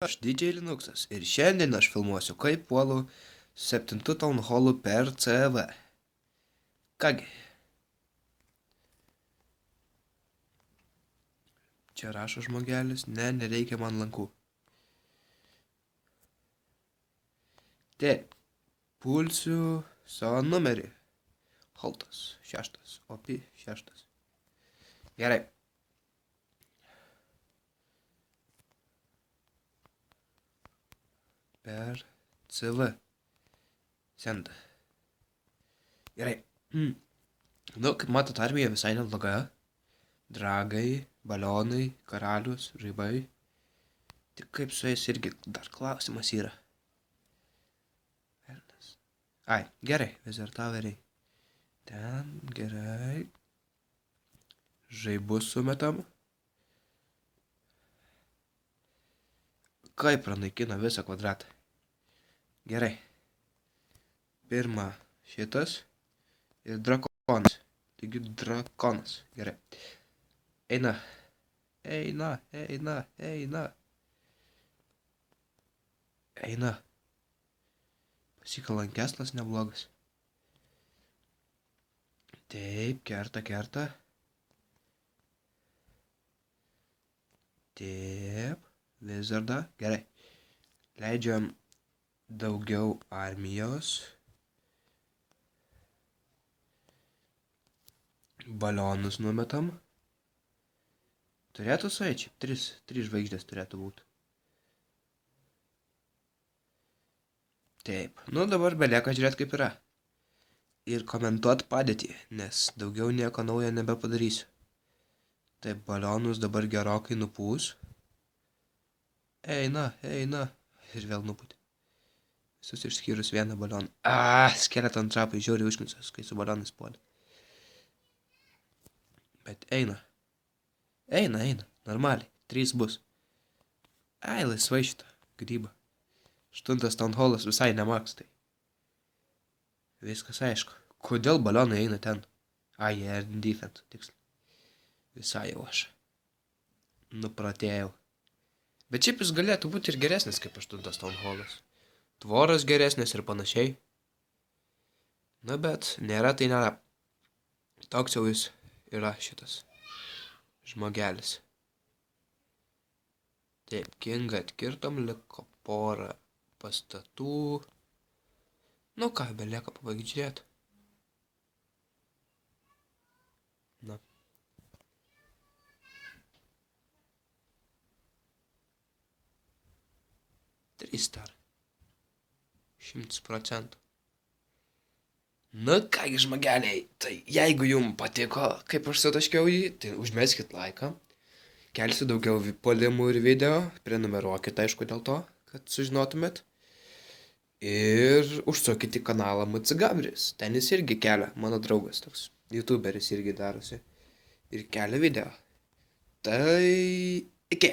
Aš DJ Linuxas ir šiandien aš filmuosiu, kaip puolu 7 Town Hall per CV. Kągi. Čia rašo žmogelis, nereikia man lankų. Taip, pulsiu savo numerį. Haltas, 6, OP 6. Gerai. Per CV. Send. Gerai. Nu, kaip matot, armija visai nebloga. Dragai, balionai, karalius, žaibai. Tik kaip su jais irgi dar klausimas yra. Ai, gerai, dezertaveriai. Ten, gerai. Žaibus sumetam. Kaip pranaikina visą kvadratą. Gerai. Pirma šitas ir drakonas. Taigi drakonas. Gerai. Eina. Eina, eina, eina. Eina. Pasikalankesnas neblogas. Taip, kerta, kerta. Taip, Wizardą. Gerai. Leidžiam daugiau armijos. Balionus numetam. Turėtų suėčiai. 3 žvaigždės turėtų būti. Taip. Nu dabar belieka žiūrėti kaip yra. Ir komentuoti padėtį, nes daugiau nieko naujo nebepadarysiu. Taip, balionus dabar gerokai nupūs. Eina, eina. Ir vėl nupūtė. Visus išskyrus vieną balioną. Skeleton trapai žiauriai užknisas, kai su balionais puolė. Bet eina. Eina, eina. Normaliai. 3 bus. Laisvai šitą grybą. 8 Town Hallas visai nemaks tai. Viskas aišku. Kodėl balionai eina ten? Air defense, tiksliai. Visai jau aš. Nupratėjau. Bet šiaip jis galėtų būti ir geresnis kaip 8 Town Hallas. Tvoras geresnis ir panašiai. Na bet, nėra tai nėra. Toks jau jis yra šitas žmogelis. Taip, kingą atkirtom, liko porą pastatų. Nu ką, belieka pabaigti žiūrėti. Na. Trys dar. 100%. Na kągi žmogeliai, tai jeigu jums patiko, kaip aš sutaškiau jį, tai užmeskit laiką. Kelsiu daugiau puolimų ir video, prenumeruokit aišku dėl to, kad sužinotumėt. Ir užsukit į kanalą MC Gabris, ten jis irgi kelia, mano draugas toks, youtuberis irgi darosi. Ir kelia video. Tai iki.